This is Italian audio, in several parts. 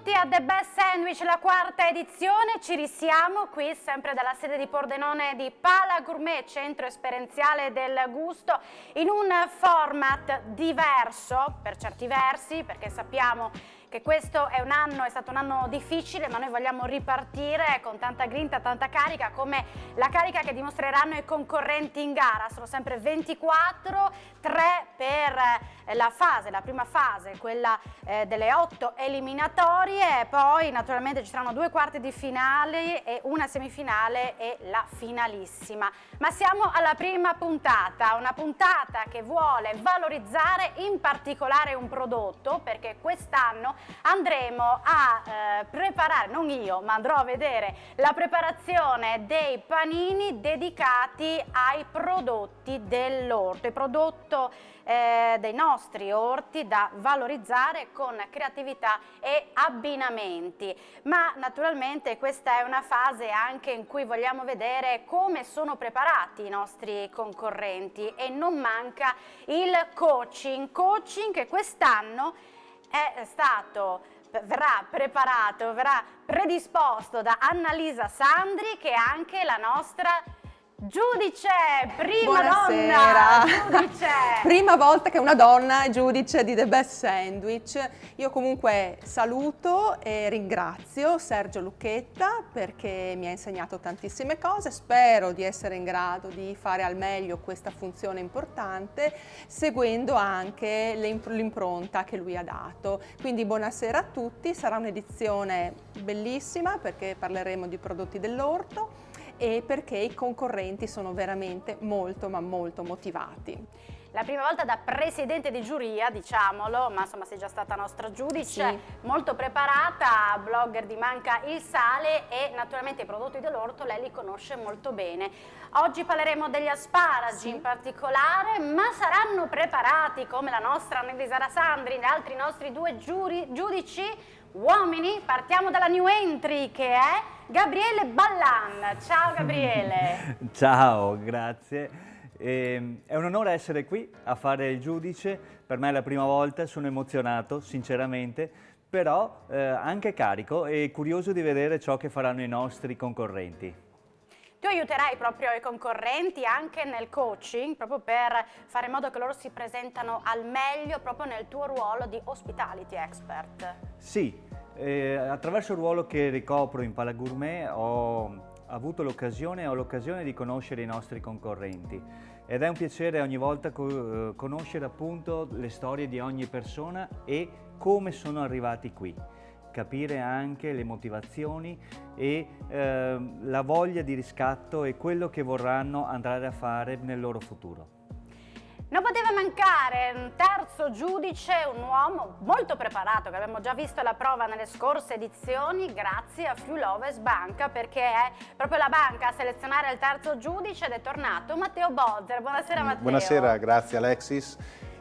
benvenuti a The Best Sandwich, la quarta edizione. Ci risiamo qui sempre dalla sede di Pordenone di Pala Gourmet, centro esperienziale del gusto, in un format diverso per certi versi, perché sappiamo che questo è stato un anno difficile, ma noi vogliamo ripartire con tanta grinta, tanta carica, come la carica che dimostreranno i concorrenti in gara. Sono sempre 24, 3 per la prima fase, quella delle 8 eliminatorie, e poi naturalmente ci saranno 2 quarti di finale e una semifinale e la finalissima. Ma siamo alla prima puntata, una puntata che vuole valorizzare in particolare un prodotto, perché quest'anno andremo a preparare, non io, ma andrò a vedere la preparazione dei panini dedicati ai prodotti dell'orto, i prodotti dei nostri orti da valorizzare con creatività e abbinamenti. Ma naturalmente questa è una fase anche in cui vogliamo vedere come sono preparati i nostri concorrenti, e non manca il coaching che quest'anno verrà predisposto da Annalisa Sandri, che è anche la nostra giudice, prima donna giudice. Prima volta che una donna è giudice di The Best Sandwich. Io comunque saluto e ringrazio Sergio Lucchetta perché mi ha insegnato tantissime cose. Spero di essere in grado di fare al meglio questa funzione importante, seguendo anche l'impronta che lui ha dato. Quindi buonasera a tutti, sarà un'edizione bellissima perché parleremo di prodotti dell'orto e perché i concorrenti sono veramente molto motivati. La prima volta da presidente di giuria, diciamolo, ma insomma sei già stata nostra giudice, sì. Molto preparata, blogger di Manca il Sale, e naturalmente i prodotti dell'orto lei li conosce molto bene. Oggi parleremo degli asparagi, sì, in particolare, ma saranno preparati come la nostra Annalisa Sandri e gli altri nostri 2 giudici uomini. Partiamo dalla new entry, che è Gabriele Ballan. Ciao Gabriele. Ciao, grazie. È un onore essere qui a fare il giudice. Per me è la prima volta, sono emozionato sinceramente, però anche carico e curioso di vedere ciò che faranno i nostri concorrenti. Tu aiuterai proprio i concorrenti anche nel coaching, proprio per fare in modo che loro si presentano al meglio proprio nel tuo ruolo di hospitality expert. Sì, attraverso il ruolo che ricopro in Pala Gourmet ho avuto l'occasione di conoscere i nostri concorrenti, ed è un piacere ogni volta conoscere appunto le storie di ogni persona e come sono arrivati qui. Capire anche le motivazioni e la voglia di riscatto e quello che vorranno andare a fare nel loro futuro. Non poteva mancare un terzo giudice, un uomo molto preparato, che abbiamo già visto la prova nelle scorse edizioni, grazie a Friuloves Banca, perché è proprio la banca a selezionare il terzo giudice, ed è tornato Matteo Bozzer. Buonasera Matteo. Buonasera, grazie Alexis.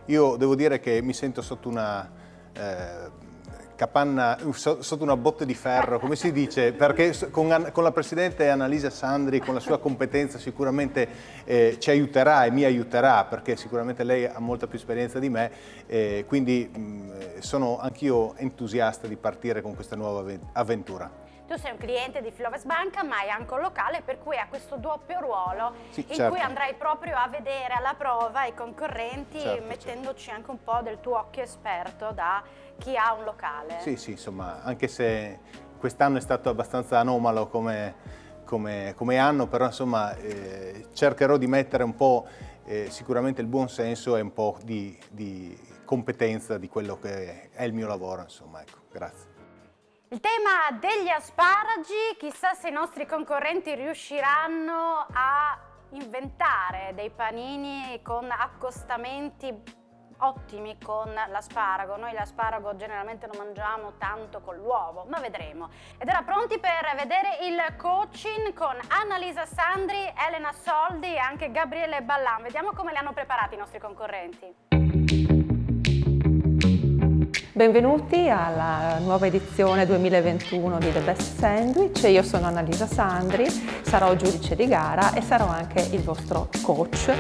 Io devo dire che mi sento sotto una capanna, sotto una botte di ferro, come si dice, perché con la Presidente Annalisa Sandri, con la sua competenza sicuramente ci aiuterà e mi aiuterà, perché sicuramente lei ha molta più esperienza di me, quindi sono anch'io entusiasta di partire con questa nuova avventura. Tu sei un cliente di Friuloves Banca, ma hai anche un locale, per cui hai questo doppio ruolo, sì, in certo, cui andrai proprio a vedere alla prova i concorrenti, certo, mettendoci certo anche un po' del tuo occhio esperto da chi ha un locale. Sì, insomma, anche se quest'anno è stato abbastanza anomalo come anno, però insomma cercherò di mettere un po' sicuramente il buon senso e un po' di competenza di quello che è il mio lavoro, insomma, ecco, grazie. Il tema degli asparagi, chissà se i nostri concorrenti riusciranno a inventare dei panini con accostamenti ottimi con l'asparago. Noi l'asparago generalmente lo mangiamo tanto con l'uovo, ma vedremo. Ed ora pronti per vedere il coaching con Annalisa Sandri, Elena Soldi e anche Gabriele Ballan. Vediamo come li hanno preparati i nostri concorrenti. Benvenuti alla nuova edizione 2021 di The Best Sandwich. Io sono Annalisa Sandri, sarò giudice di gara e sarò anche il vostro coach.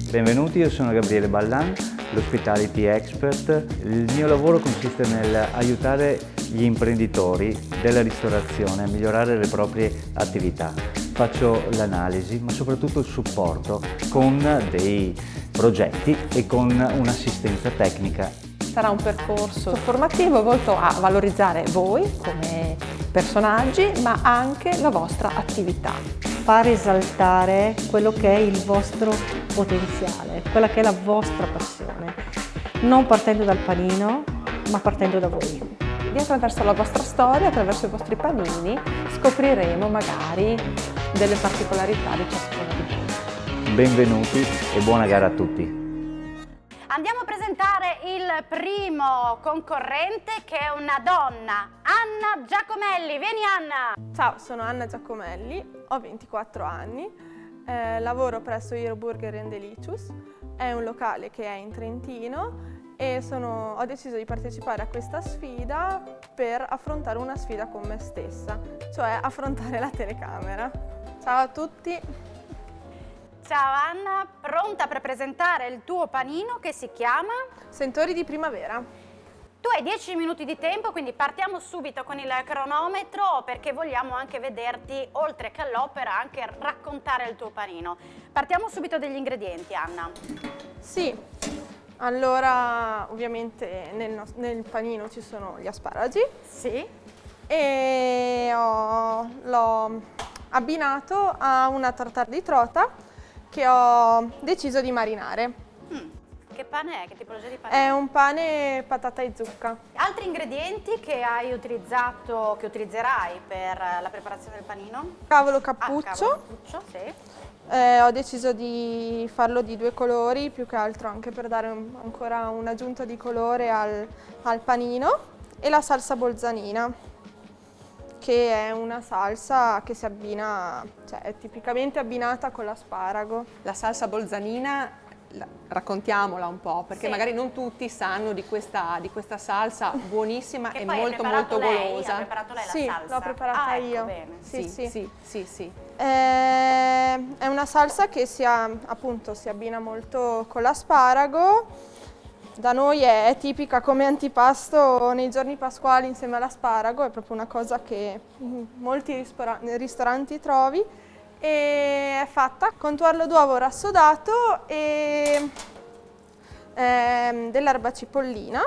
Benvenuti, io sono Gabriele Ballan, l'Hospitality Expert. Il mio lavoro consiste nell'aiutare gli imprenditori della ristorazione a migliorare le proprie attività. Faccio l'analisi, ma soprattutto il supporto con dei progetti e con un'assistenza tecnica. Sarà un percorso formativo volto a valorizzare voi come personaggi, ma anche la vostra attività. Far esaltare quello che è il vostro potenziale, quella che è la vostra passione, non partendo dal panino, ma partendo da voi. E attraverso la vostra storia, attraverso i vostri panini, scopriremo magari delle particolarità di ciascuno di voi. Benvenuti e buona gara a tutti. Andiamo a presentare il primo concorrente, che è una donna, Anna Giacomelli. Vieni Anna! Ciao, sono Anna Giacomelli, ho 24 anni, lavoro presso Hero Burger and Delicious, è un locale che è in Trentino e ho deciso di partecipare a questa sfida per affrontare una sfida con me stessa, cioè affrontare la telecamera. Ciao a tutti! Ciao Anna, pronta per presentare il tuo panino che si chiama? Sentori di primavera. Tu hai 10 minuti di tempo, quindi partiamo subito con il cronometro perché vogliamo anche vederti, oltre che all'opera, anche raccontare il tuo panino. Partiamo subito dagli ingredienti, Anna. Sì, allora ovviamente nel panino ci sono gli asparagi. Sì. E l'ho abbinato a una tartare di trota che ho deciso di marinare. Che pane è? Che tipologia di pane è? È un pane patata e zucca. Altri ingredienti che hai utilizzato, che utilizzerai per la preparazione del panino? Cavolo cappuccio. Cavolo cappuccio, sì. Ho deciso di farlo di 2 colori, più che altro anche per dare ancora un'aggiunta di colore al panino. E la salsa bolzanina, che è una salsa che si abbina, cioè è tipicamente abbinata con l'asparago. La salsa bolzanina, raccontiamola un po', perché sì, magari non tutti sanno di questa salsa buonissima che e poi molto molto golosa. Ha preparato lei Sì, la salsa? l'ho preparata io. Ecco, bene. Sì. È una salsa che si abbina molto con l'asparago. Da noi è tipica come antipasto nei giorni pasquali insieme all'asparago, è proprio una cosa che in molti ristoranti trovi, e è fatta con tuorlo d'uovo rassodato e dell'erba cipollina,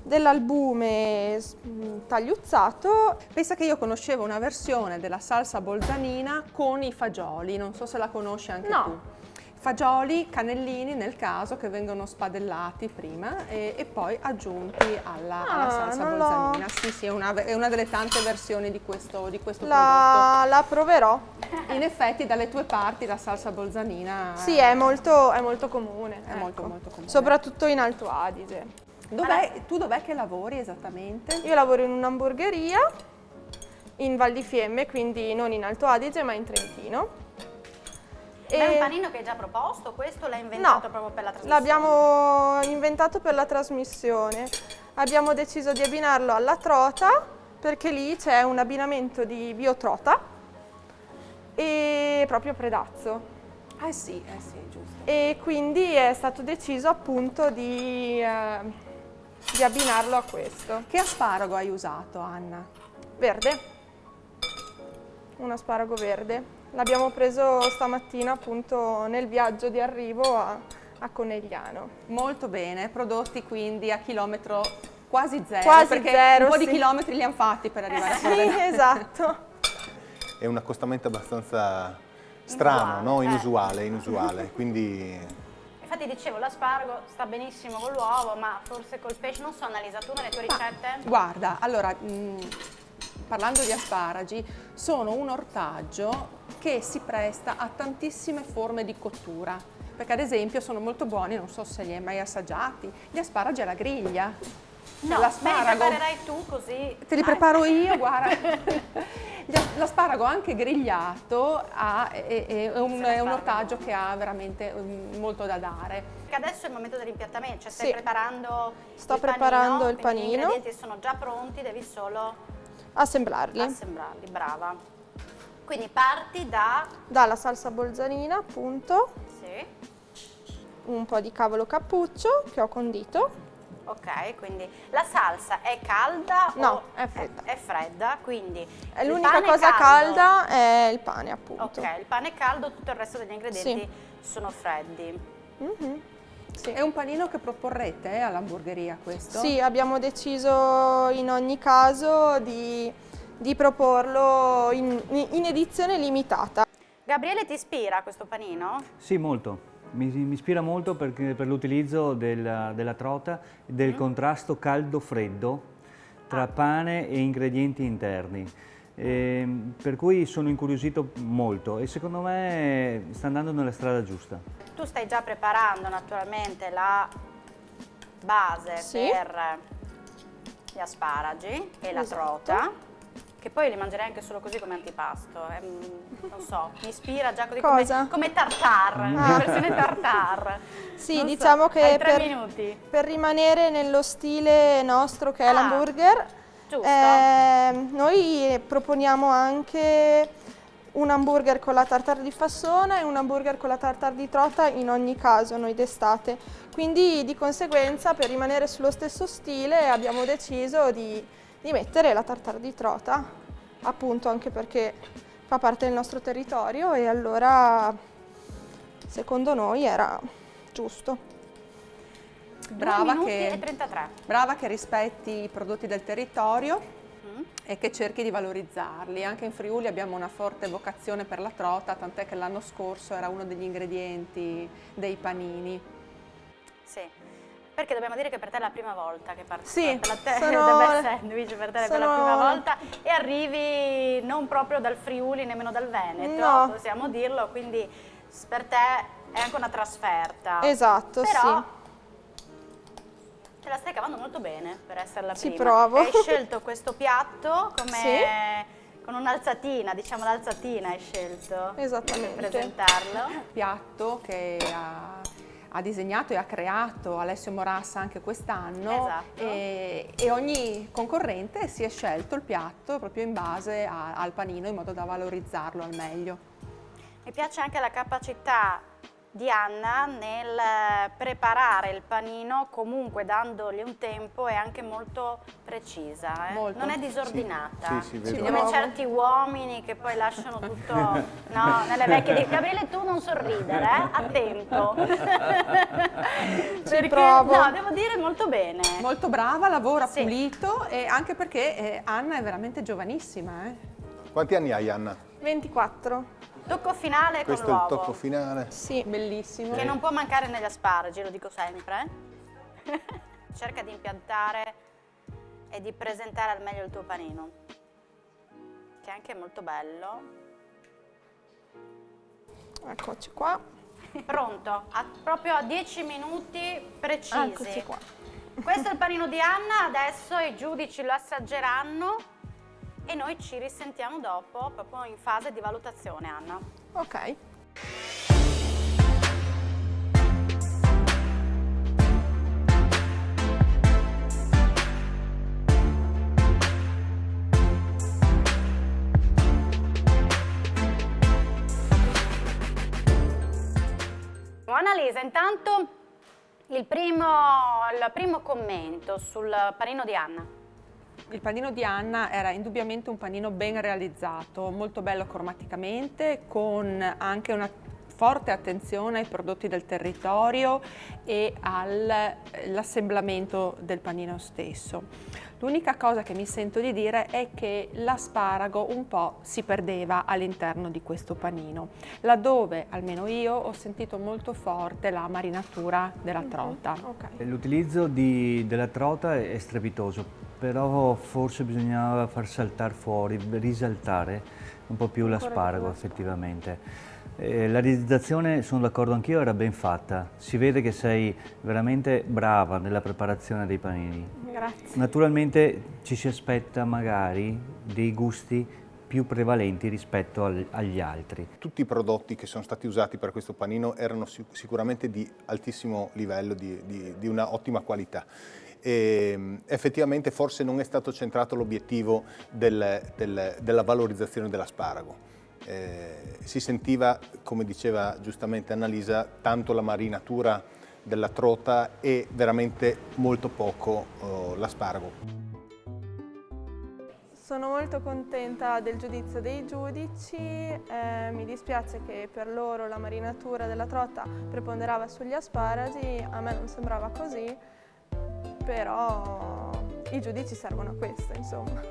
dell'albume tagliuzzato. Pensa che io conoscevo una versione della salsa bolzanina con i fagioli, non so se la conosci anche tu. Fagioli, cannellini nel caso, che vengono spadellati prima e poi aggiunti alla salsa bolzanina. Sì, è una delle tante versioni di questo prodotto. La proverò. In effetti dalle tue parti la salsa bolzanina sì, è molto comune. È molto comune. Soprattutto in Alto Adige. Tu dov'è che lavori esattamente? Io lavoro in un'hamburgeria in Val di Fiemme, quindi non in Alto Adige ma in Trentino. È un panino che hai già proposto? Questo l'hai inventato proprio per la trasmissione? L'abbiamo inventato per la trasmissione. Abbiamo deciso di abbinarlo alla trota perché lì c'è un abbinamento di biotrota e proprio predazzo. Sì, giusto. E quindi è stato deciso appunto di abbinarlo a questo. Che asparago hai usato, Anna? Verde. Un asparago verde. L'abbiamo preso stamattina appunto nel viaggio di arrivo a Conegliano. Molto bene, prodotti quindi a chilometro quasi zero. Quasi perché zero, un po' sì. di chilometri li hanno fatti per arrivare a Sì, Conegliano. esatto. È un accostamento abbastanza strano, no? Inusuale, quindi... Infatti dicevo, l'asparago sta benissimo con l'uovo, ma forse col pesce, non so Annalisa, tu nelle tue ricette? Guarda, allora, parlando di asparagi, sono un ortaggio che si presta a tantissime forme di cottura, perché ad esempio sono molto buoni, non so se li hai mai assaggiati, gli asparagi alla griglia. No, me li preparerai tu così. Te li preparo io, guarda. L'asparago anche grigliato è un ortaggio che ha veramente molto da dare. Adesso è il momento dell'impiattamento, cioè stai Sì. preparando Sto preparando il quindi panino. Gli ingredienti sono già pronti, devi solo Assemblarli. assemblarli, brava. Quindi parti Dalla salsa bolzanina, appunto, sì, un po' di cavolo cappuccio che ho condito. ok, quindi la salsa è calda No, o è fredda. È fredda, quindi il L'unica pane cosa caldo. calda è il pane, appunto. Ok, il pane è caldo, tutto il resto degli ingredienti Sì. sono freddi. Mhm. Sì. È un panino che proporrete all'hamburgeria questo? Sì, abbiamo deciso in ogni caso di proporlo in edizione limitata. Gabriele, ti ispira questo panino? Sì, molto. Mi ispira molto perché per l'utilizzo della trota, del contrasto caldo-freddo tra pane e ingredienti interni. Per cui sono incuriosito molto e secondo me sta andando nella strada giusta. Tu stai già preparando naturalmente la base Sì. per gli asparagi e la Esatto. trota, che poi li mangerei anche solo così come antipasto. Non so, mi ispira già così Cosa? come tartare, la versione tartare. Sì, Non so, diciamo che hai 3 minuti. per rimanere nello stile nostro che è l'hamburger, giusto. noi proponiamo anche un hamburger con la tartare di fassona e un hamburger con la tartare di trota in ogni caso, noi d'estate. Quindi di conseguenza per rimanere sullo stesso stile abbiamo deciso di mettere la tartare di trota, appunto anche perché fa parte del nostro territorio e allora secondo noi era giusto. 2 minuti e 33. Brava che rispetti i prodotti del territorio e che cerchi di valorizzarli. Anche in Friuli abbiamo una forte vocazione per la trota, tant'è che l'anno scorso era uno degli ingredienti dei panini. Sì, perché dobbiamo dire che per te è la prima volta che parti Sì, per te sono- The Best Sandwich, per te è per la sono- prima volta e arrivi non proprio dal Friuli, nemmeno dal Veneto, No. possiamo dirlo, quindi per te è anche una trasferta. Esatto, Però sì. te la stai cavando molto bene per essere la Ci prima. provo. Hai scelto questo piatto come... Sì. Con un'alzatina, diciamo l'alzatina hai scelto Esattamente. per presentarlo. Piatto che ha disegnato e ha creato Alessio Morassa anche quest'anno. Esatto. E ogni concorrente si è scelto il piatto proprio in base al panino in modo da valorizzarlo al meglio. Mi piace anche la capacità di Anna nel preparare il panino comunque dandogli un tempo e anche molto precisa, Molto. non è disordinata. Sì, vedo. Come certi uomini che poi lasciano tutto no, nelle vecchie. Gabriele, tu non sorridere, attento. Perché, provo. no, devo dire molto bene. Molto brava, lavora Sì. pulito e anche perché Anna è veramente giovanissima. Quanti anni hai, Anna? 24. Tocco finale Questo con è il l'uovo. tocco finale. Sì. Bellissimo. Che non può mancare negli asparagi, lo dico sempre. Cerca di impiantare e di presentare al meglio il tuo panino, che è anche molto bello. Eccoci qua. Pronto, proprio a 10 minuti precisi. Eccoci qua. Questo è il panino di Anna, adesso i giudici lo assaggeranno e noi ci risentiamo dopo, proprio in fase di valutazione, Anna. Ok. Annalisa, intanto il primo commento sul panino di Anna. Il panino di Anna era indubbiamente un panino ben realizzato, molto bello cromaticamente, con anche una forte attenzione ai prodotti del territorio e all'assemblamento del panino stesso. L'unica cosa che mi sento di dire è che l'asparago un po' si perdeva all'interno di questo panino, laddove almeno io ho sentito molto forte la marinatura della trota. Ok. L'utilizzo della trota è strepitoso, però forse bisognava far saltare fuori, risaltare un po' più l'asparago effettivamente. La realizzazione, sono d'accordo anch'io, era ben fatta. Si vede che sei veramente brava nella preparazione dei panini. Grazie. Naturalmente ci si aspetta magari dei gusti più prevalenti rispetto agli altri. Tutti i prodotti che sono stati usati per questo panino erano sicuramente di altissimo livello, di una ottima qualità. E effettivamente forse non è stato centrato l'obiettivo della valorizzazione dell'asparago. Si sentiva, come diceva giustamente Annalisa, tanto la marinatura della trota e veramente molto poco l'asparago. Sono molto contenta del giudizio dei giudici, mi dispiace che per loro la marinatura della trota preponderava sugli asparagi, a me non sembrava così, però i giudici servono a questo, insomma.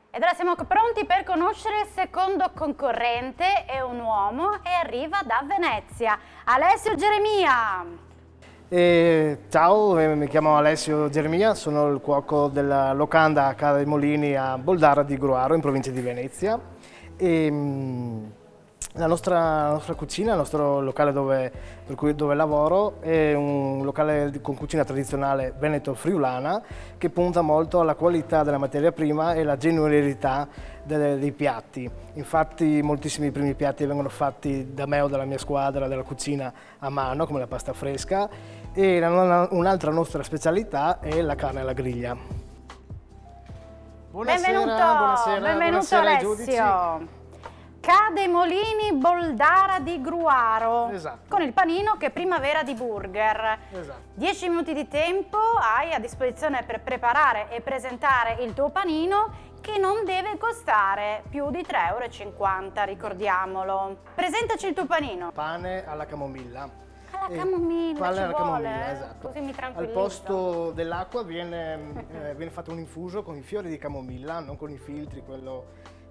Ed ora siamo pronti per conoscere il secondo concorrente, è un uomo e arriva da Venezia. Alessio Geremia! Ciao, mi chiamo Alessio Geremia, sono il cuoco della locanda Casa dei Molini a Boldara di Gruaro, in provincia di Venezia. La nostra cucina, il nostro locale dove lavoro, è un locale con cucina tradizionale veneto-friulana che punta molto alla qualità della materia prima e alla genuinità dei piatti. Infatti moltissimi primi piatti vengono fatti da me o dalla mia squadra della cucina a mano, come la pasta fresca, e un'altra nostra specialità è la carne alla griglia. Benvenuto ai giudici. Alessio! Ca dei Molini Boldara di Gruaro, Esatto. Con il panino che è primavera di burger. Esatto. 10 minuti di tempo hai a disposizione per preparare e presentare il tuo panino, che non deve costare più di 3,50 €, ricordiamolo. Presentaci il tuo panino. Pane alla camomilla. Alla camomilla, Pane ci alla vuole, camomilla, esatto. Così mi Al tranquillizzo. posto dell'acqua viene fatto un infuso con i fiori di camomilla, non con i filtri,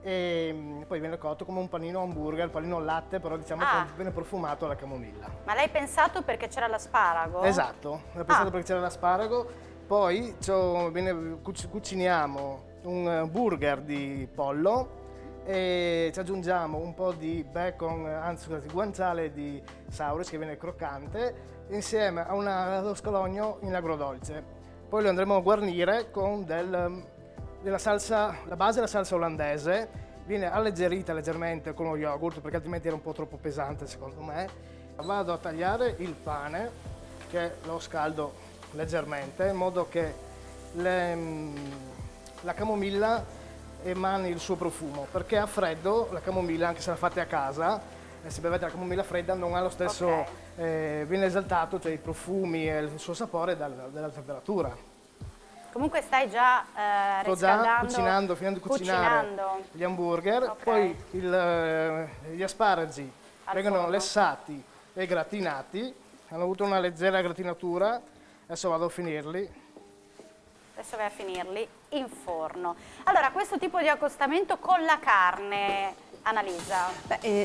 e poi viene cotto come un panino hamburger, panino al latte, però diciamo che viene profumato alla camomilla. Ma l'hai pensato perché c'era l'asparago? Esatto, l'ho pensato perché c'era l'asparago, poi cuciniamo un burger di pollo e ci aggiungiamo un po' di bacon, anzi scusate, guanciale di Sauris che viene croccante, insieme a allo scalogno in agrodolce. Poi lo andremo a guarnire con della salsa, la base è la salsa olandese, viene alleggerita leggermente con lo yogurt perché altrimenti era un po' troppo pesante secondo me. Vado a tagliare il pane, che lo scaldo leggermente in modo che la camomilla emani il suo profumo, perché a freddo la camomilla, anche se la fate a casa, se bevete la camomilla fredda non ha lo stesso, viene esaltato, cioè i profumi e il suo sapore dalla temperatura. Comunque stai già riscaldando, finendo di cucinare gli hamburger, poi gli asparagi vengono lessati e gratinati, hanno avuto una leggera gratinatura, adesso vado a finirli. Adesso vai a finirli in forno. Allora, questo tipo di accostamento con la carne, Annalisa?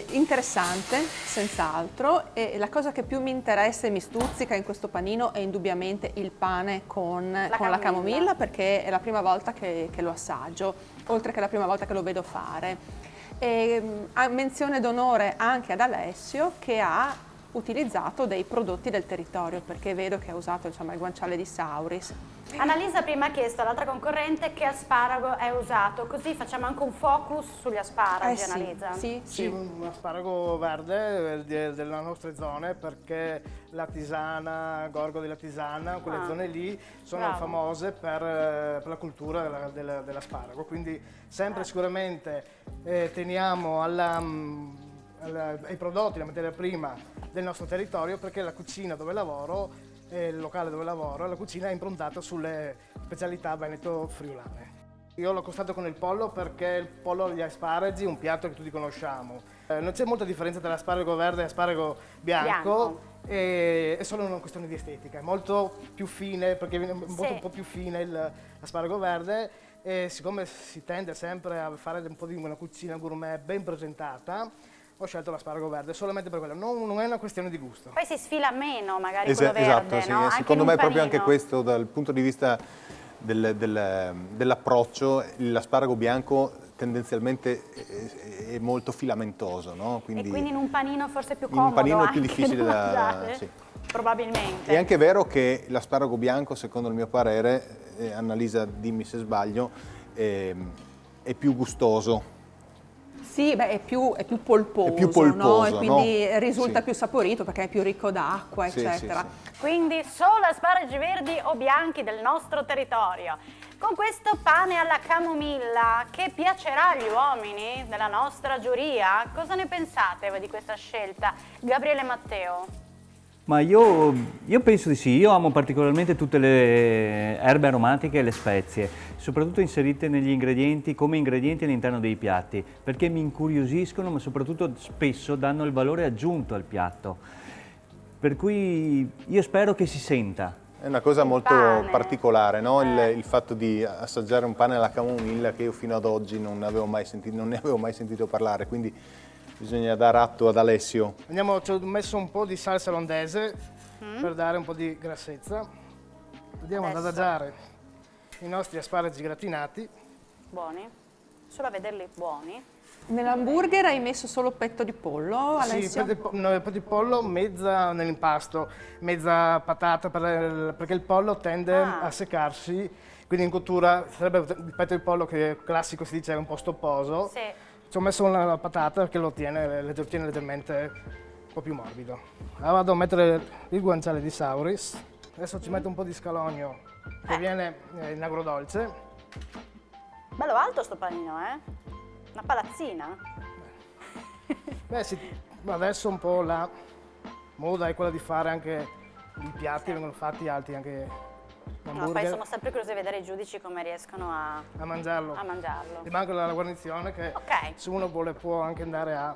Interessante, senz'altro, e la cosa che più mi interessa e mi stuzzica in questo panino è indubbiamente il pane con la camomilla, perché è la prima volta che lo assaggio, oltre che la prima volta che lo vedo fare. Menzione d'onore anche ad Alessio, che ha utilizzato dei prodotti del territorio, perché vedo che ha usato il guanciale di Sauris. Annalisa prima ha chiesto all'altra concorrente che asparago è usato, così facciamo anche un focus sugli asparagi, Annalisa. Sì, un asparago verde delle nostre zone, perché la Tisana, Gorgo della Tisana, quelle zone lì sono famose per la cultura dell'asparago, quindi sempre sicuramente teniamo ai prodotti, la materia prima del nostro territorio, perché la cucina dove lavoro, il locale dove lavoro, la cucina è improntata sulle specialità veneto-friulane. Io l'ho accostato con il pollo perché il pollo agli asparagi è un piatto che tutti conosciamo. Non c'è molta differenza tra asparago verde e asparago bianco. È solo una questione di estetica, è molto più fine, perché viene un po' più fine l'asparago verde, e siccome si tende sempre a fare un po' di una cucina gourmet ben presentata, ho scelto l'asparago verde solamente per quello, non è una questione di gusto. Poi si sfila meno magari quello verde, esatto, sì. no? Secondo me è proprio anche questo, dal punto di vista dell'approccio, l'asparago bianco tendenzialmente è molto filamentoso, no? E quindi in un panino forse più comodo. In un panino anche più difficile da da mangiare? sì. Probabilmente. È anche vero che l'asparago bianco, secondo il mio parere, Annalisa, dimmi se sbaglio, è più gustoso. Sì, beh, è più polposo, È più polposo, no? E quindi no? risulta Sì. più saporito perché è più ricco d'acqua, Sì, eccetera. sì. Quindi solo asparagi verdi o bianchi del nostro territorio. Con questo pane alla camomilla, che piacerà agli uomini della nostra giuria? Cosa ne pensate voi di questa scelta? Gabriele Matteo? Ma io penso di sì, io amo particolarmente tutte le erbe aromatiche e le spezie, soprattutto inserite negli ingredienti, come ingredienti all'interno dei piatti, perché mi incuriosiscono, ma soprattutto spesso danno il valore aggiunto al piatto. Per cui io spero che si senta. È una cosa molto pane. particolare, no? Il fatto di assaggiare un pane alla camomilla che io fino ad oggi non ne avevo mai sentito parlare, quindi bisogna dare atto ad Alessio. Ci ho messo un po' di salsa olandese per dare un po' di grassezza. Andiamo ad adagiare i nostri asparagi gratinati. Buoni? Solo a vederli buoni. Nell'hamburger hai messo solo petto di pollo, Alessio? Sì, petto di pollo, mezza nell'impasto, mezza patata, perché il pollo tende a seccarsi, quindi in cottura sarebbe il petto di pollo che classico si dice è un po' stopposo. Sì. Ci ho messo una patata perché lo tiene leggermente un po' più morbido. Allora vado a mettere il guanciale di Sauris. Adesso ci metto un po' di scalogno che viene in agrodolce. Bello alto sto panino, eh? Una palazzina? Beh sì, adesso un po' la moda è quella di fare anche i piatti, vengono fatti alti anche No, l'hamburger. poi sono sempre curiosa di vedere i giudici come riescono a mangiarlo. mangiarlo. Ti manca la guarnizione che Ok. se uno vuole può anche andare a...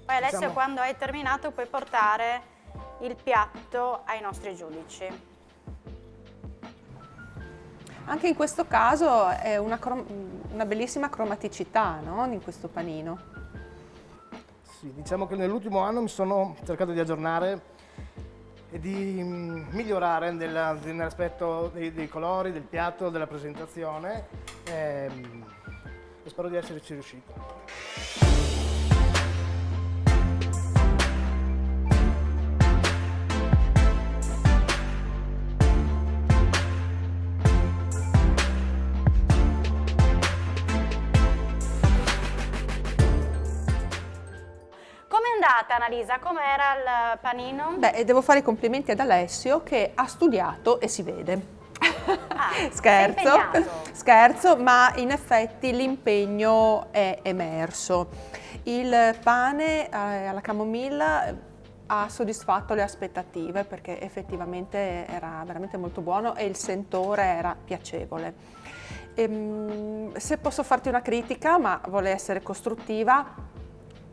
Poi Alessio, Diciamo- quando hai terminato puoi portare il piatto ai nostri giudici. Anche in questo caso è una bellissima cromaticità, no? In questo panino. Sì, diciamo che nell'ultimo anno mi sono cercato di aggiornare e di migliorare nell'aspetto dei colori, del piatto, della presentazione e spero di esserci riuscito. Com'è andata, Annalisa? Com'era il panino? Beh, e devo fare i complimenti ad Alessio che ha studiato e si vede. sei Scherzo, impegnato. scherzo, ma in effetti l'impegno è emerso. Il pane alla camomilla ha soddisfatto le aspettative perché effettivamente era veramente molto buono e il sentore era piacevole. Se posso farti una critica, ma vuole essere costruttiva,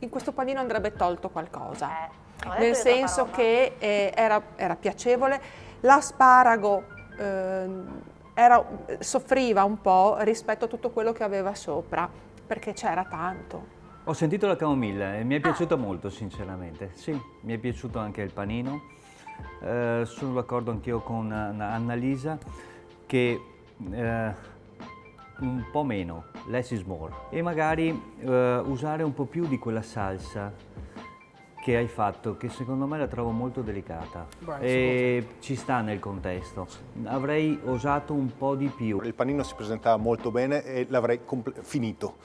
in questo panino andrebbe tolto qualcosa, ho detto nel io senso troppa roba. che era piacevole, l'asparago soffriva un po' rispetto a tutto quello che aveva sopra, perché c'era tanto. Ho sentito la camomilla e mi è piaciuta molto, sinceramente. Sì, mi è piaciuto anche il panino. Sono d'accordo anch'io con Annalisa che un po' meno, less is more. E magari usare un po' più di quella salsa che hai fatto, che secondo me la trovo molto delicata. Beh, E ci sta nel contesto. Avrei osato un po' di più. Il panino si presentava molto bene e l'avrei finito,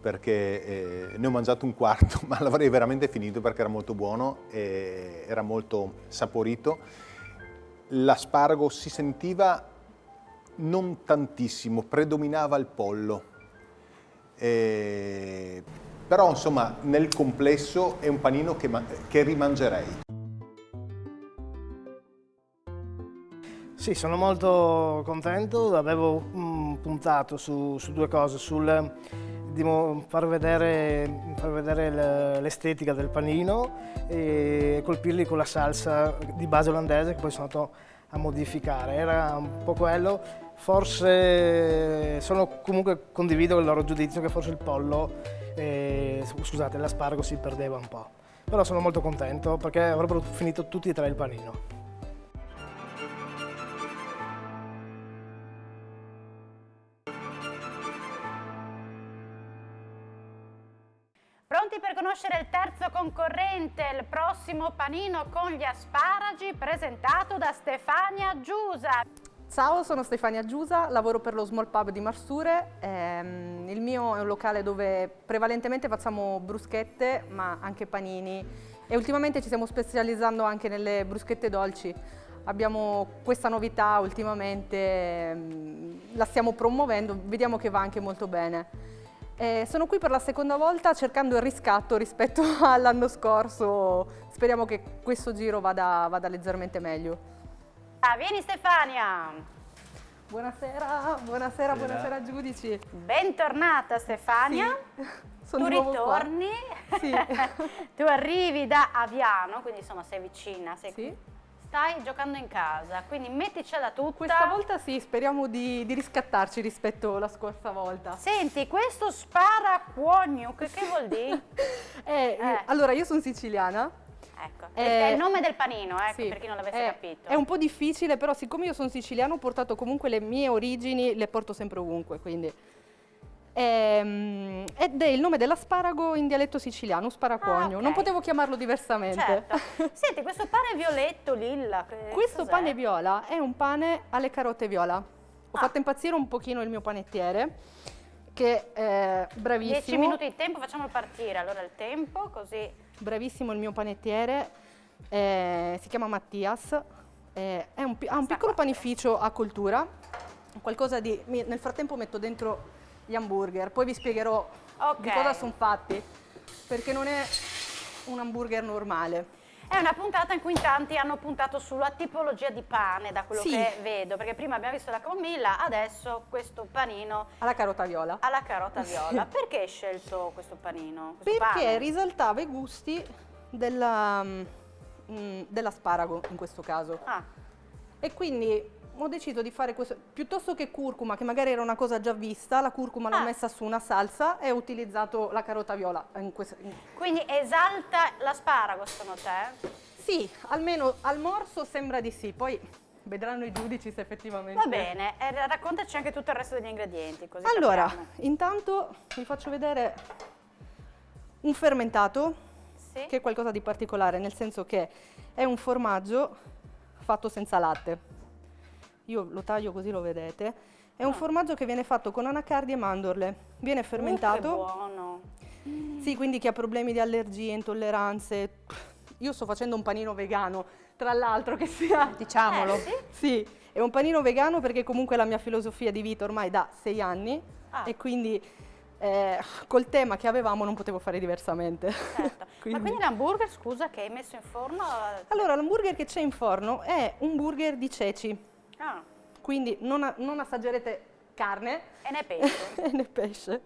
perché ne ho mangiato un quarto, ma l'avrei veramente finito perché era molto buono e era molto saporito. L'asparago si sentiva non tantissimo, predominava il pollo. Però insomma nel complesso è un panino che rimangerei. Sì, sono molto contento, avevo puntato su due cose, di far vedere l'estetica del panino e colpirli con la salsa di base olandese che poi sono andato a modificare. Era un po' quello, forse comunque condivido il loro giudizio che forse il pollo, scusate, l'asparago si perdeva un po'. Però sono molto contento perché avrebbero finito tutti e tre il panino. Pronti per conoscere il terzo concorrente, il prossimo panino con gli asparagi presentato da Stefania Giusa. Ciao, sono Stefania Giusa, lavoro per lo Small Pub di Marsure. Il mio è un locale dove prevalentemente facciamo bruschette, ma anche panini, e ultimamente ci stiamo specializzando anche nelle bruschette dolci. Abbiamo questa novità ultimamente, la stiamo promuovendo, vediamo che va anche molto bene. Sono qui per la seconda volta cercando il riscatto rispetto all'anno scorso, speriamo che questo giro vada leggermente meglio. Vieni Stefania! Buonasera giudici. Bentornata Stefania. Sì, sono Tu di nuovo qua. ritorni, Sì. tu arrivi da Aviano, quindi insomma sei vicina, Sì. Stai giocando in casa, quindi metticela tutta. Questa volta sì, speriamo di riscattarci rispetto alla scorsa volta. Senti, questo sparacuogno, che vuol dire? Allora, io sono siciliana. Ecco, è il nome del panino, Sì, per chi non l'avesse capito. È un po' difficile, però siccome io sono siciliana ho portato comunque le mie origini, le porto sempre ovunque, quindi. Ed è il nome dell'asparago in dialetto siciliano, sparacuogno. Ok. Non potevo chiamarlo diversamente. Certo. Senti, questo pane violetto, lilla, Questo cos'è? pane viola è un pane alle carote viola. Ho fatto impazzire un pochino il mio panettiere, che è bravissimo. 10 minuti di tempo, facciamo partire allora il tempo, così. Bravissimo il mio panettiere, si chiama Mattias, ha un piccolo panificio a Coltura, qualcosa di. Nel frattempo metto dentro gli hamburger, poi vi spiegherò di cosa sono fatti, perché non è un hamburger normale. È una puntata in cui in tanti hanno puntato sulla tipologia di pane, da quello Sì. che vedo, perché prima abbiamo visto la camomilla, adesso questo panino Alla carota viola. alla carota viola. Perché hai scelto questo panino? Questo Perché pane? risaltava i gusti dell'asparago in questo caso. E quindi ho deciso di fare questo, piuttosto che curcuma, che magari era una cosa già vista, la curcuma l'ho messa su una salsa e ho utilizzato la carota viola. Quindi esalta l'asparago secondo te? Sì, almeno al morso sembra di sì, poi vedranno i giudici se effettivamente. Va bene, raccontaci anche tutto il resto degli ingredienti. Così Allora, capiamo. intanto vi faccio vedere un fermentato, Sì? che è qualcosa di particolare, nel senso che è un formaggio fatto senza latte. Io lo taglio così lo vedete. È un formaggio che viene fatto con anacardi e mandorle. Viene fermentato. Che buono. Sì, quindi chi ha problemi di allergie, intolleranze. Io sto facendo un panino vegano, tra l'altro, che sia. Diciamolo. Sì? Sì, è un panino vegano perché comunque è la mia filosofia di vita ormai da 6 anni e quindi col tema che avevamo non potevo fare diversamente. Certo. Ma quindi l'hamburger, scusa, che hai messo in forno? Allora, l'hamburger che c'è in forno è un burger di ceci. Quindi non assaggerete carne E ne pesce. né pesce,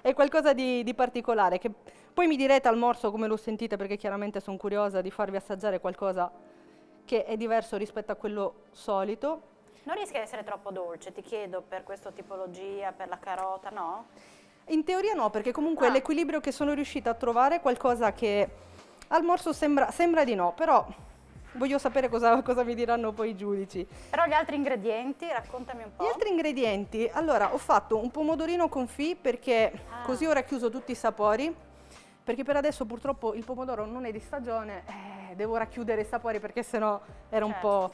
è qualcosa di particolare che poi mi direte al morso come lo sentite, perché chiaramente sono curiosa di farvi assaggiare qualcosa che è diverso rispetto a quello solito. Non rischia di essere troppo dolce, ti chiedo, per questa tipologia, per la carota, no? In teoria no, perché comunque l'equilibrio che sono riuscita a trovare è qualcosa che al morso sembra di no, però voglio sapere cosa mi diranno poi i giudici. Però gli altri ingredienti, raccontami un po'. Gli altri ingredienti, allora ho fatto un pomodorino confit perché così ho racchiuso tutti i sapori, perché per adesso purtroppo il pomodoro non è di stagione, devo racchiudere i sapori perché sennò era un po'.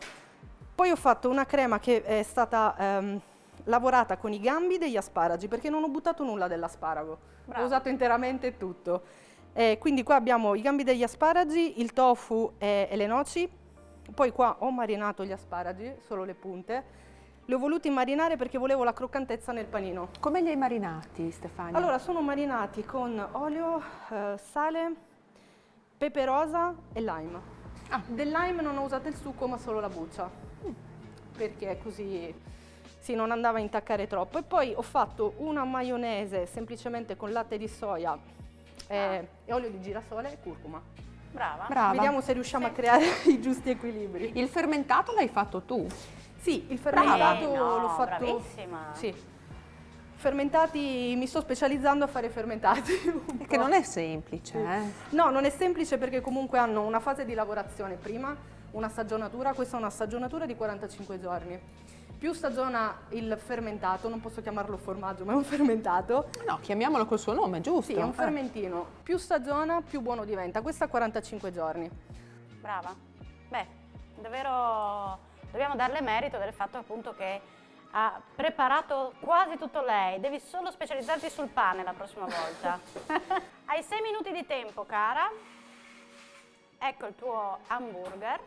Poi ho fatto una crema che è stata lavorata con i gambi degli asparagi, perché non ho buttato nulla dell'asparago, ho usato interamente tutto. Quindi qua abbiamo i gambi degli asparagi, il tofu e le noci, poi qua ho marinato gli asparagi, solo le punte, li ho voluti marinare perché volevo la croccantezza nel panino. Come li hai marinati, Stefania? Allora, sono marinati con olio, sale, pepe rosa e lime. Del lime non ho usato il succo ma solo la buccia, perché così non andava a intaccare troppo. E poi ho fatto una maionese semplicemente con latte di soia e olio di girasole e curcuma. Brava. Vediamo se riusciamo a creare i giusti equilibri. Il fermentato l'hai fatto tu? Sì, il fermentato no, l'ho fatto. bravissima. Sì. Fermentati, mi sto specializzando a fare fermentati. Che non è semplice, No, non è semplice perché comunque hanno una fase di lavorazione prima, una stagionatura, questa è una stagionatura di 45 giorni. Più stagiona il fermentato, non posso chiamarlo formaggio, ma è un fermentato. No, chiamiamolo col suo nome, giusto? Sì, è un fermentino. Più stagiona, più buono diventa. Questa ha 45 giorni. Brava. Beh, davvero dobbiamo darle merito del fatto appunto che ha preparato quasi tutto lei. Devi solo specializzarti sul pane la prossima volta. Hai 6 minuti di tempo, cara. Ecco il tuo hamburger.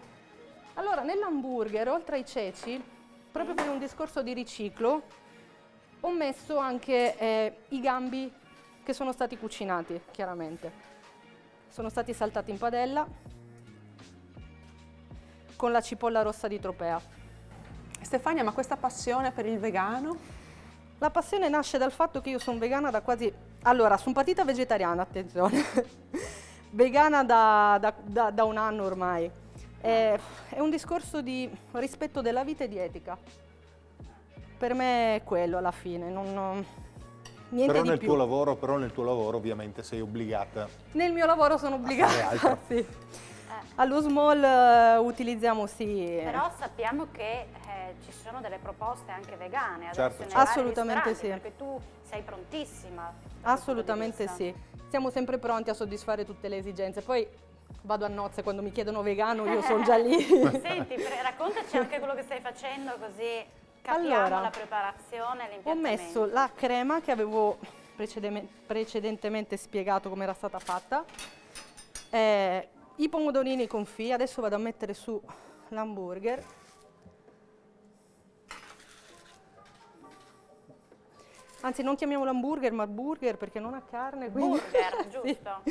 Allora, nell'hamburger, oltre ai ceci, proprio per un discorso di riciclo, ho messo anche i gambi che sono stati cucinati, chiaramente. Sono stati saltati in padella con la cipolla rossa di Tropea. Stefania, ma questa passione per il vegano? La passione nasce dal fatto che io sono vegana da quasi... Allora, sono partita vegetariana, attenzione. Vegana da un anno ormai. È un discorso di rispetto della vita e di etica. Per me è quello alla fine, niente Però di nel più. Però nel tuo lavoro ovviamente sei obbligata. Nel mio lavoro sono obbligata, altro. sì. Allo Small utilizziamo sì. Però sappiamo che ci sono delle proposte anche vegane adesso Certo, nei certo. vari Assolutamente ristoranti, sì. perché tu sei prontissima. da questo Assolutamente punto di sì. Siamo sempre pronti a soddisfare tutte le esigenze. Poi vado a nozze quando mi chiedono vegano, io sono già lì. vista. Senti, raccontaci anche quello che stai facendo così capiamo Allora, la preparazione e Ho l'impiattamento. messo la crema che avevo precedentemente spiegato come era stata fatta, i pomodorini confit, adesso vado a mettere su l'hamburger. Anzi, non chiamiamolo hamburger, ma burger perché non ha carne. Quindi... Burger, Sì. giusto?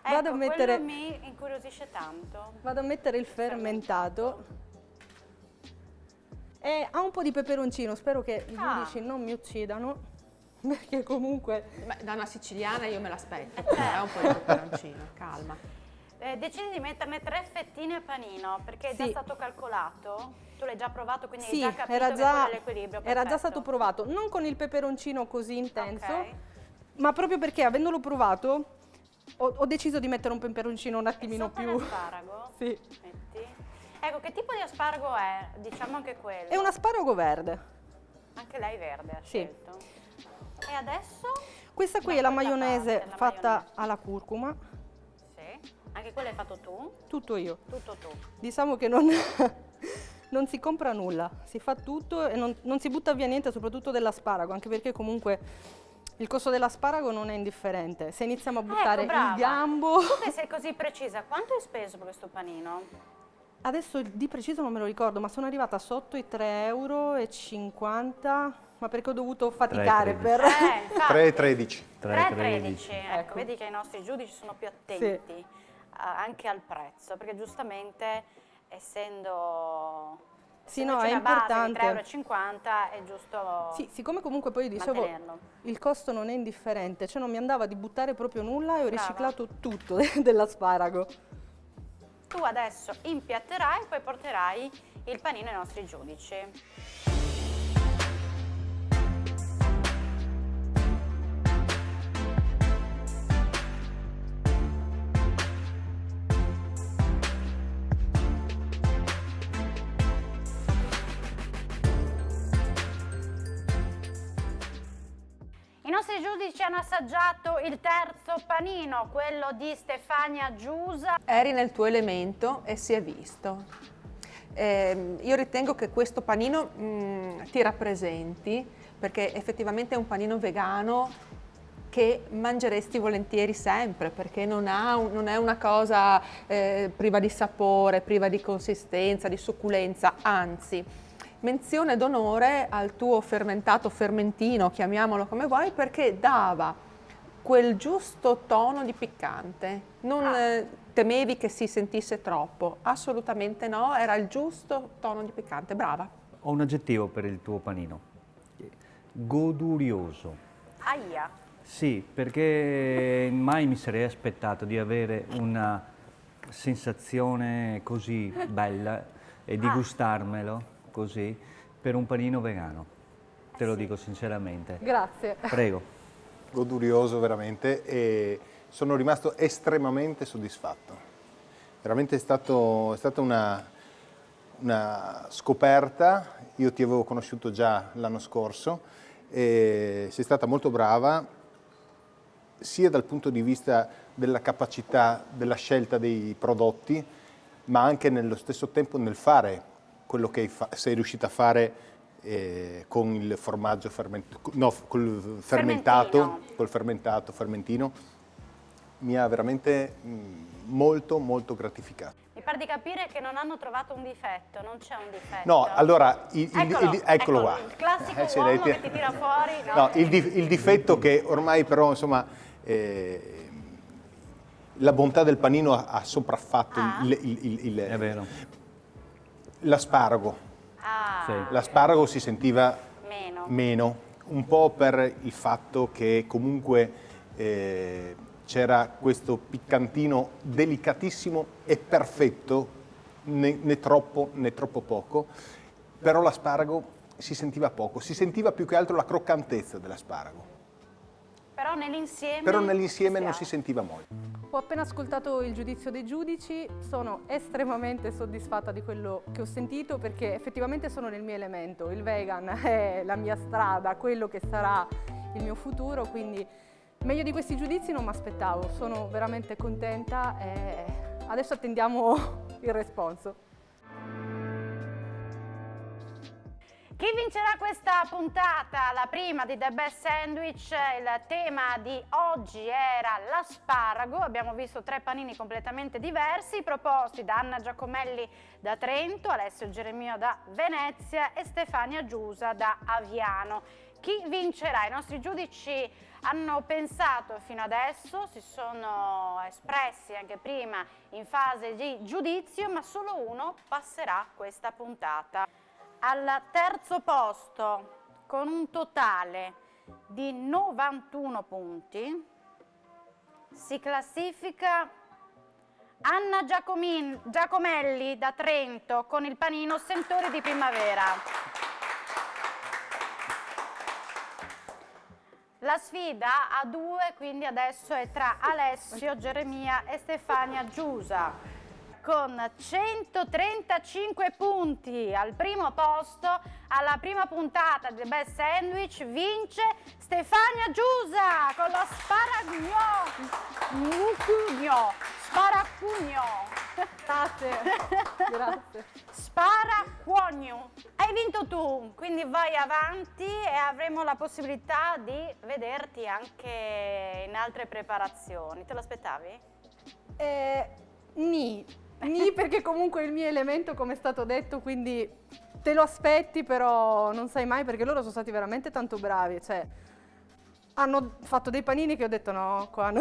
Vado a Ecco, mettere... quello mi incuriosisce tanto. Vado a mettere il fermentato e ha un po' di peperoncino, spero che i giudici non mi uccidano, perché comunque... Beh, da una siciliana io me l'aspetto, è un po' di peperoncino, calma. Decidi di metterne 3 fettine a panino, perché è già Sì. stato calcolato? Tu l'hai già provato, quindi Sì, hai già capito era che quello è già, l'equilibrio era già perfetto. stato provato, non con il peperoncino così intenso, Ok. ma proprio perché avendolo provato ho deciso di mettere un peperoncino un E attimino sopra più... l'asparago? Sì. Metti. Ecco, che tipo di asparago è? Diciamo anche quello. È un asparago verde. Anche lei verde ha Sì. scelto. E adesso? Questa qui Da è la questa maionese parte, la fatta maionese. alla curcuma, Sì. Anche quello hai fatto tu? tutto io. Tutto tu. Diciamo che non, non si compra nulla, si fa tutto e non si butta via niente, soprattutto dell'asparago, anche perché comunque il costo dell'asparago non è indifferente. Se iniziamo a buttare brava. il gambo... Tu che sei così precisa, quanto hai speso per questo panino? Adesso di preciso non me lo ricordo, ma sono arrivata sotto i 3,50 €, ma perché ho dovuto faticare 3,13 per... Infatti. 3,13. 3,13. Ecco, Ecco. vedi che i nostri giudici sono più attenti anche al prezzo, perché giustamente essendo Sì, no, c'è è una base importante. di 3,50 € è giusto Sì, siccome comunque poi dicevo mantenerlo. il costo non è indifferente, cioè non mi andava di buttare proprio nulla e ho Brava. riciclato tutto dell'asparago. Tu adesso impiatterai e poi porterai il panino ai nostri giudici. I nostri giudici hanno assaggiato il terzo panino, quello di Stefania Giusa. Eri nel tuo elemento e si è visto. Io ritengo che questo panino ti rappresenti, perché effettivamente è un panino vegano che mangeresti volentieri sempre, perché non è una cosa priva di sapore, priva di consistenza, di succulenza, anzi. Menzione d'onore al tuo fermentino, chiamiamolo come vuoi, perché dava quel giusto tono di piccante. Non temevi che si sentisse troppo, assolutamente no, era il giusto tono di piccante, brava. Ho un aggettivo per il tuo panino. Godurioso. Aia. Sì, perché mai mi sarei aspettato di avere una sensazione così bella e di gustarmelo così per un panino vegano. Te lo dico sinceramente. Grazie. Prego. Godurioso veramente, e sono rimasto estremamente soddisfatto. Veramente è stata una scoperta, io ti avevo conosciuto già l'anno scorso e sei stata molto brava sia dal punto di vista della capacità della scelta dei prodotti, ma anche nello stesso tempo nel fare quello che sei riuscita a fare con il formaggio fermentino. Mi ha veramente molto molto gratificato. Mi pare di capire che non hanno trovato un difetto, non c'è un difetto. No, allora, eccolo qua. Il classico uomo che ti tira fuori. No, il difetto che ormai però, insomma, la bontà del panino ha sopraffatto È vero. l'asparago. Sì. L'asparago si sentiva meno, un po' per il fatto che comunque c'era questo piccantino delicatissimo e perfetto, né troppo né troppo poco, però l'asparago si sentiva poco, si sentiva più che altro la croccantezza dell'asparago. Però nell'insieme non si sentiva molto. Ho appena ascoltato il giudizio dei giudici, sono estremamente soddisfatta di quello che ho sentito perché effettivamente sono nel mio elemento, il vegan è la mia strada, quello che sarà il mio futuro, quindi meglio di questi giudizi non mi aspettavo, sono veramente contenta e adesso attendiamo il responso. Chi vincerà questa puntata, la prima di The Best Sandwich? Il tema di oggi era l'asparago. Abbiamo visto 3 panini completamente diversi, proposti da Anna Giacomelli da Trento, Alessio Geremia da Venezia e Stefania Giusa da Aviano. Chi vincerà? I nostri giudici hanno pensato fino adesso, si sono espressi anche prima in fase di giudizio, ma solo uno passerà questa puntata. Al terzo posto, con un totale di 91 punti, si classifica Anna Giacomelli da Trento con il panino Sentori di Primavera. La sfida a 2, quindi adesso è tra Alessio Geremia e Stefania Giusa. Con 135 punti al primo posto, alla prima puntata di The Best Sandwich vince Stefania Giusa con lo sparacugno. Grazie. Sparacugno. Hai vinto tu, quindi vai avanti e avremo la possibilità di vederti anche in altre preparazioni. Te lo aspettavi? Nì, perché comunque è il mio elemento, come è stato detto, quindi te lo aspetti, però non sai mai perché loro sono stati veramente tanto bravi, cioè hanno fatto dei panini che ho detto no, qua no,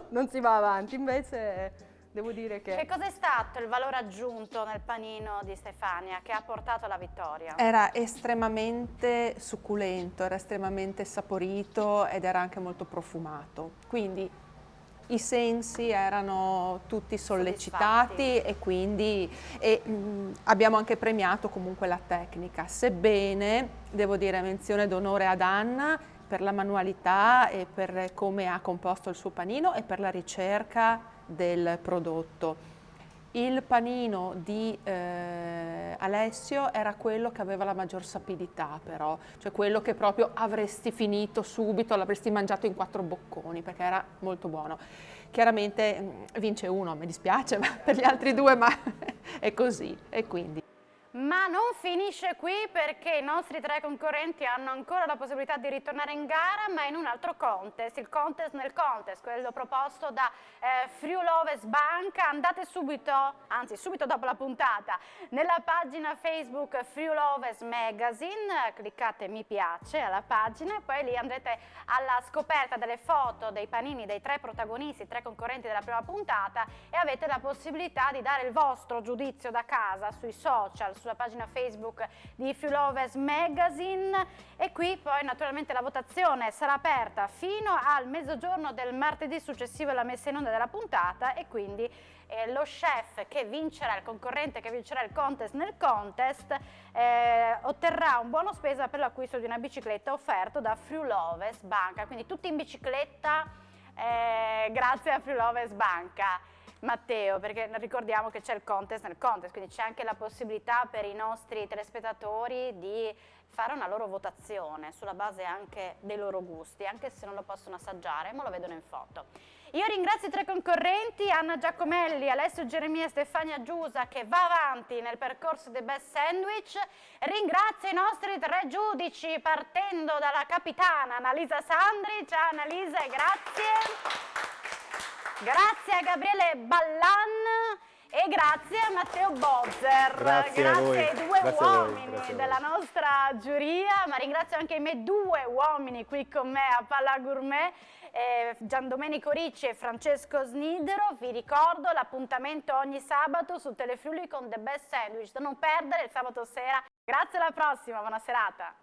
non si va avanti, invece devo dire che... Che cos'è stato il valore aggiunto nel panino di Stefania che ha portato alla vittoria? Era estremamente succulento, era estremamente saporito ed era anche molto profumato, quindi i sensi erano tutti sollecitati e quindi abbiamo anche premiato comunque la tecnica, sebbene devo dire menzione d'onore ad Anna per la manualità e per come ha composto il suo panino e per la ricerca del prodotto. Il panino di Alessio era quello che aveva la maggior sapidità però, cioè quello che proprio avresti finito subito, l'avresti mangiato in 4 bocconi perché era molto buono. Chiaramente vince uno, mi dispiace ma per gli altri 2, ma è così e quindi. Ma non finisce qui perché i nostri 3 concorrenti hanno ancora la possibilità di ritornare in gara, ma in un altro contest, il contest nel contest, quello proposto da Friuloves Banca. Andate subito, anzi subito dopo la puntata, nella pagina Facebook Friuloves Magazine, cliccate mi piace alla pagina e poi lì andrete alla scoperta delle foto dei panini dei 3 protagonisti, 3 concorrenti della prima puntata e avete la possibilità di dare il vostro giudizio da casa sui social, sulla pagina Facebook di Friuloves Magazine e qui poi naturalmente la votazione sarà aperta fino al mezzogiorno del martedì successivo alla messa in onda della puntata e quindi lo chef che vincerà, il concorrente che vincerà il contest nel contest otterrà un buono spesa per l'acquisto di una bicicletta offerto da Friuloves Banca, quindi tutti in bicicletta grazie a Friuloves Banca. Matteo, perché ricordiamo che c'è il contest nel contest, quindi c'è anche la possibilità per i nostri telespettatori di fare una loro votazione sulla base anche dei loro gusti, anche se non lo possono assaggiare, ma lo vedono in foto. Io ringrazio i 3 concorrenti, Anna Giacomelli, Alessio Geremia e Stefania Giusa, che va avanti nel percorso The Best Sandwich. Ringrazio i nostri 3 giudici, partendo dalla capitana Annalisa Sandri. Ciao Annalisa, grazie. Grazie a Gabriele Ballan e grazie a Matteo Bozzer. Grazie a voi. Ai 2 Grazie a voi, uomini grazie a voi. della nostra giuria, ma ringrazio anche i miei 2 uomini qui con me a Pala Gourmet, Gian Domenico Ricci e Francesco Snidero. Vi ricordo l'appuntamento ogni sabato su Telefriuli con The Best Sandwich, da non perdere il sabato sera. Grazie, alla prossima, buona serata.